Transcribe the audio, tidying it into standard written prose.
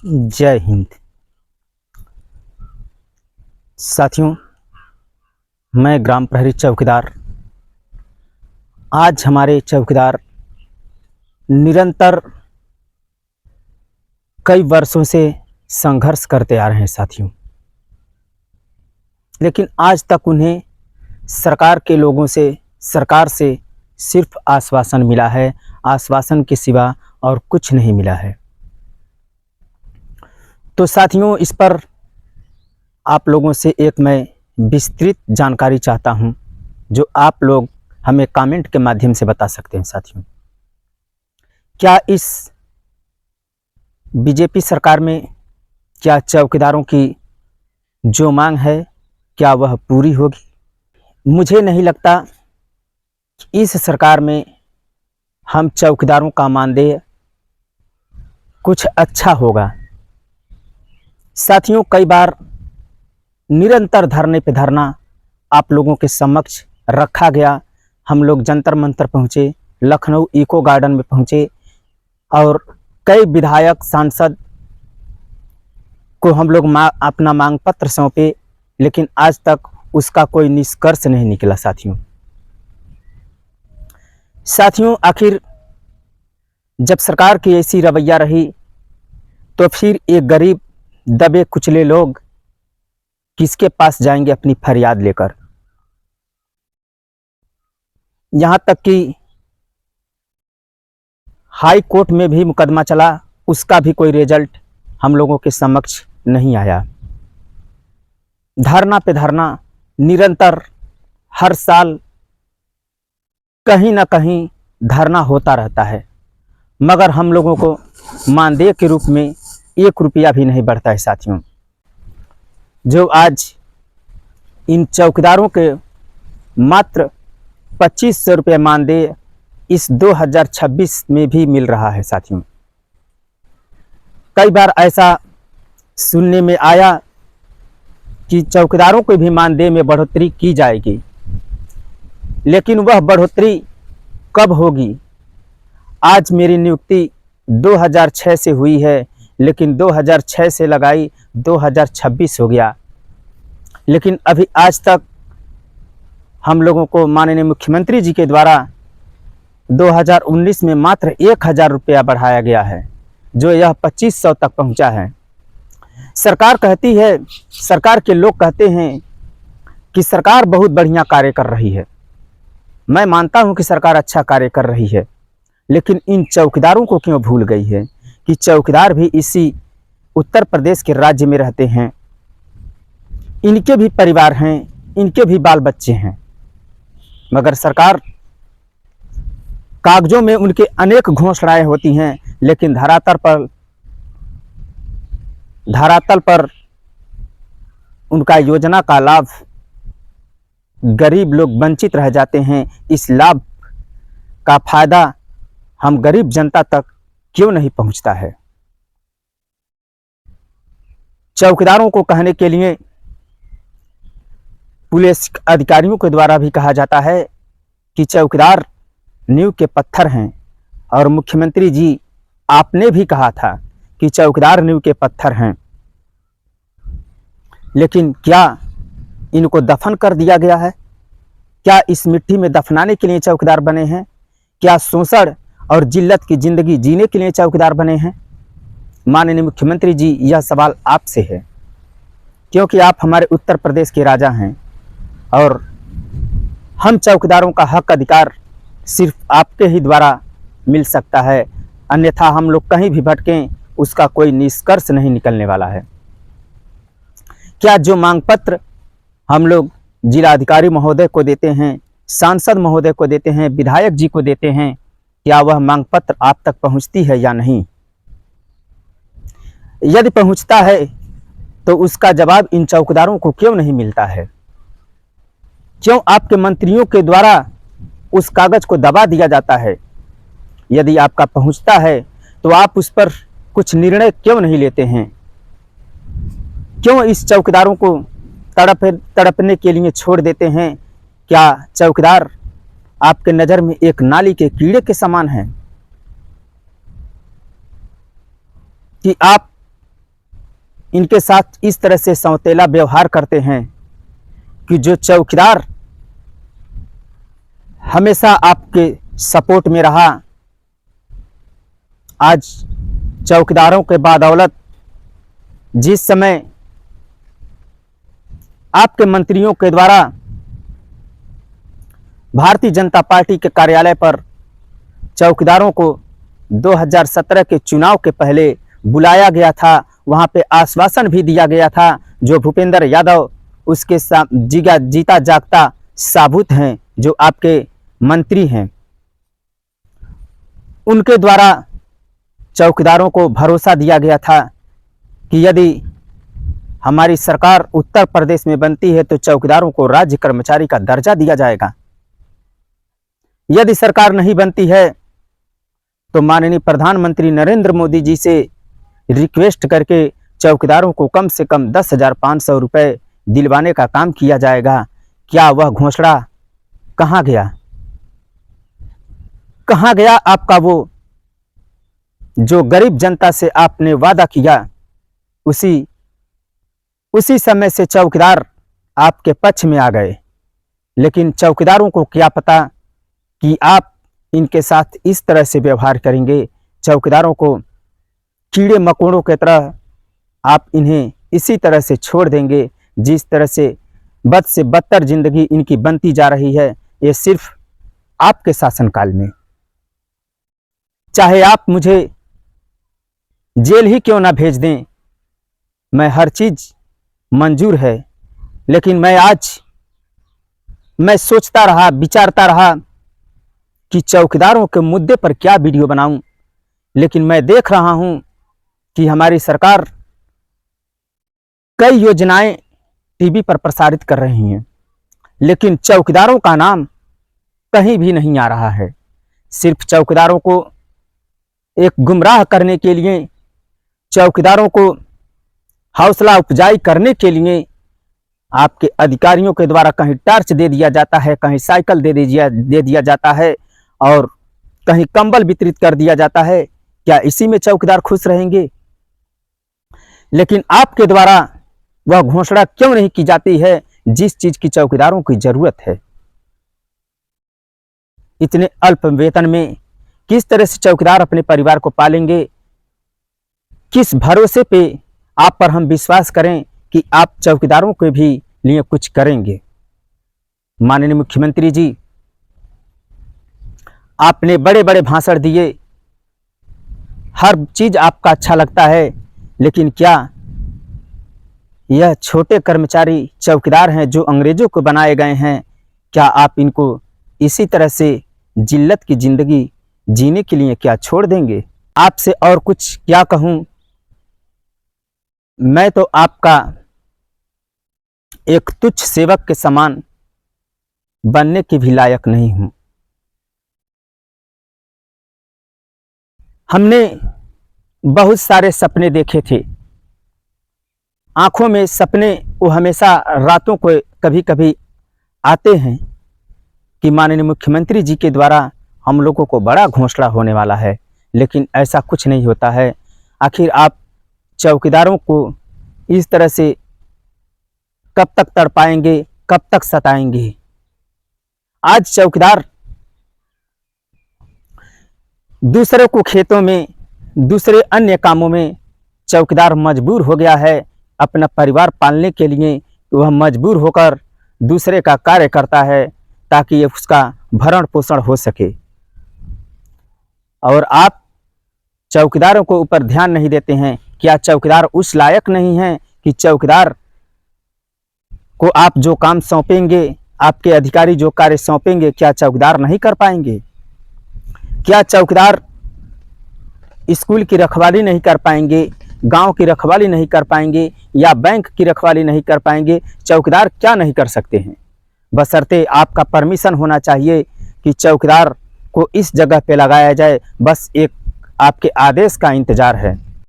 जय हिंद। साथियों, मैं ग्राम प्रहरी चौकीदार। आज हमारे चौकीदार निरंतर कई वर्षों से संघर्ष करते आ रहे हैं साथियों, लेकिन आज तक उन्हें सरकार के लोगों से, सरकार से सिर्फ आश्वासन मिला है। आश्वासन के सिवा और कुछ नहीं मिला है। तो साथियों, इस पर आप लोगों से एक मैं विस्तृत जानकारी चाहता हूं, जो आप लोग हमें कमेंट के माध्यम से बता सकते हैं। साथियों, क्या इस बीजेपी सरकार में क्या चौकीदारों की जो मांग है क्या वह पूरी होगी? मुझे नहीं लगता कि इस सरकार में हम चौकीदारों का मानदेय कुछ अच्छा होगा। साथियों, कई बार निरंतर धरने पे धरना आप लोगों के समक्ष रखा गया। हम लोग जंतर मंतर पहुँचे, लखनऊ इको गार्डन में पहुँचे और कई विधायक सांसद को हम लोग अपना मांग पत्र सौंपे, लेकिन आज तक उसका कोई निष्कर्ष नहीं निकला। साथियों, आखिर जब सरकार की ऐसी रवैया रही तो फिर एक गरीब दबे कुचले लोग किसके पास जाएंगे अपनी फरियाद लेकर? यहां तक कि हाई कोर्ट में भी मुकदमा चला, उसका भी कोई रिजल्ट हम लोगों के समक्ष नहीं आया। धरना पे धरना निरंतर हर साल कहीं ना कहीं धरना होता रहता है, मगर हम लोगों को मानदेय के रूप में 1 रुपया भी नहीं बढ़ता है। साथियों, जो आज इन चौकीदारों के मात्र 2500 रुपये मानदेय इस 2026 में भी मिल रहा है। साथियों, कई बार ऐसा सुनने में आया कि चौकीदारों को भी मानदेय में बढ़ोतरी की जाएगी, लेकिन वह बढ़ोतरी कब होगी? आज मेरी नियुक्ति 2006 से हुई है, लेकिन 2006 से लगाई 2026 हो गया, लेकिन अभी आज तक हम लोगों को माननीय मुख्यमंत्री जी के द्वारा 2019 में मात्र 1000 रुपया बढ़ाया गया है, जो यह 2500 तक पहुंचा है। सरकार कहती है, सरकार के लोग कहते हैं कि सरकार बहुत बढ़िया कार्य कर रही है। मैं मानता हूं कि सरकार अच्छा कार्य कर रही है, लेकिन इन चौकीदारों को क्यों भूल गई है कि चौकीदार भी इसी उत्तर प्रदेश के राज्य में रहते हैं, इनके भी परिवार हैं, इनके भी बाल बच्चे हैं, मगर सरकार कागजों में उनके अनेक घोषणाएं होती हैं, लेकिन धरातल पर उनका योजना का लाभ गरीब लोग वंचित रह जाते हैं। इस लाभ का फायदा हम गरीब जनता तक क्यों नहीं पहुंचता है? चौकीदारों को कहने के लिए पुलिस अधिकारियों के द्वारा भी कहा जाता है कि चौकीदार नींव के पत्थर हैं, और मुख्यमंत्री जी आपने भी कहा था कि चौकीदार नींव के पत्थर हैं, लेकिन क्या इनको दफन कर दिया गया है? क्या इस मिट्टी में दफनाने के लिए चौकीदार बने हैं? क्या शोषण और जिल्लत की जिंदगी जीने के लिए चौकीदार बने हैं? माननीय मुख्यमंत्री जी, यह सवाल आपसे है, क्योंकि आप हमारे उत्तर प्रदेश के राजा हैं और हम चौकीदारों का हक अधिकार सिर्फ आपके ही द्वारा मिल सकता है, अन्यथा हम लोग कहीं भी भटकें उसका कोई निष्कर्ष नहीं निकलने वाला है। क्या जो मांग पत्र हम लोग जिलाधिकारी महोदय को देते हैं, सांसद महोदय को देते हैं, विधायक जी को देते हैं, क्या वह मांग पत्र आप तक पहुंचती है या नहीं? यदि पहुंचता है तो उसका जवाब इन चौकीदारों को क्यों नहीं मिलता है? क्यों आपके मंत्रियों के द्वारा उस कागज को दबा दिया जाता है? यदि आपका पहुंचता है तो आप उस पर कुछ निर्णय क्यों नहीं लेते हैं? क्यों इस चौकीदारों को तड़पने के लिए छोड़ देते हैं? क्या चौकीदार आपके नज़र में एक नाली के कीड़े के समान है कि आप इनके साथ इस तरह से सौतेला व्यवहार करते हैं कि जो चौकीदार हमेशा आपके सपोर्ट में रहा, आज चौकीदारों के बदौलत जिस समय आपके मंत्रियों के द्वारा भारतीय जनता पार्टी के कार्यालय पर चौकीदारों को 2017 के चुनाव के पहले बुलाया गया था, वहां पे आश्वासन भी दिया गया था, जो भूपेंद्र यादव उसके जीता जागता साबुत हैं, जो आपके मंत्री हैं, उनके द्वारा चौकीदारों को भरोसा दिया गया था कि यदि हमारी सरकार उत्तर प्रदेश में बनती है तो चौकीदारों को राज्य कर्मचारी का दर्जा दिया जाएगा। यदि सरकार नहीं बनती है तो माननीय प्रधानमंत्री नरेंद्र मोदी जी से रिक्वेस्ट करके चौकीदारों को कम से कम 10,500 रुपये दिलवाने का काम किया जाएगा। क्या वह घोषणा कहाँ गया? कहाँ गया आपका वो जो गरीब जनता से आपने वादा किया? उसी समय से चौकीदार आपके पक्ष में आ गए, लेकिन चौकीदारों को क्या पता कि आप इनके साथ इस तरह से व्यवहार करेंगे। चौकीदारों को कीड़े मकोड़ों की तरह आप इन्हें इसी तरह से छोड़ देंगे। जिस तरह से बद से बदतर जिंदगी इनकी बनती जा रही है, ये सिर्फ आपके शासनकाल में। चाहे आप मुझे जेल ही क्यों ना भेज दें, मैं हर चीज मंजूर है, लेकिन मैं सोचता रहा, विचारता रहा कि चौकीदारों के मुद्दे पर क्या वीडियो बनाऊं, लेकिन मैं देख रहा हूं कि हमारी सरकार कई योजनाएं टीवी पर प्रसारित कर रही हैं, लेकिन चौकीदारों का नाम कहीं भी नहीं आ रहा है। सिर्फ चौकीदारों को एक गुमराह करने के लिए, चौकीदारों को हौसला उपजाई करने के लिए आपके अधिकारियों के द्वारा कहीं टॉर्च दे दिया जाता है, कहीं साइकिल दे दिया जाता है और कहीं कंबल वितरित कर दिया जाता है। क्या इसी में चौकीदार खुश रहेंगे? लेकिन आपके द्वारा वह घोषणा क्यों नहीं की जाती है जिस चीज की चौकीदारों की जरूरत है? इतने अल्प वेतन में किस तरह से चौकीदार अपने परिवार को पालेंगे? किस भरोसे पे आप पर हम विश्वास करें कि आप चौकीदारों के भी लिए कुछ करेंगे? माननीय मुख्यमंत्री जी, आपने बड़े बड़े भाषण दिए, हर चीज आपका अच्छा लगता है, लेकिन क्या यह छोटे कर्मचारी चौकीदार हैं जो अंग्रेजों को बनाए गए हैं, क्या आप इनको इसी तरह से जिल्लत की जिंदगी जीने के लिए क्या छोड़ देंगे? आपसे और कुछ क्या कहूं, मैं तो आपका एक तुच्छ सेवक के समान बनने की भी लायक नहीं हूं। हमने बहुत सारे सपने देखे थे, आंखों में सपने वो हमेशा रातों को कभी कभी आते हैं कि माननीय मुख्यमंत्री जी के द्वारा हम लोगों को बड़ा घोषणा होने वाला है, लेकिन ऐसा कुछ नहीं होता है। आखिर आप चौकीदारों को इस तरह से कब तक तड़पाएंगे, कब तक सताएंगे? आज चौकीदार दूसरे को खेतों में, दूसरे अन्य कामों में चौकीदार मजबूर हो गया है अपना परिवार पालने के लिए। वह मजबूर होकर दूसरे का कार्य करता है ताकि उसका भरण पोषण हो सके, और आप चौकीदारों को ऊपर ध्यान नहीं देते हैं। क्या चौकीदार उस लायक नहीं है कि चौकीदार को आप जो काम सौंपेंगे, आपके अधिकारी जो कार्य सौंपेंगे, क्या चौकीदार नहीं कर पाएंगे? क्या चौकीदार स्कूल की रखवाली नहीं कर पाएंगे, गांव की रखवाली नहीं कर पाएंगे, या बैंक की रखवाली नहीं कर पाएंगे? चौकीदार क्या नहीं कर सकते हैं? बशर्ते आपका परमिशन होना चाहिए कि चौकीदार को इस जगह पे लगाया जाए। बस एक आपके आदेश का इंतजार है।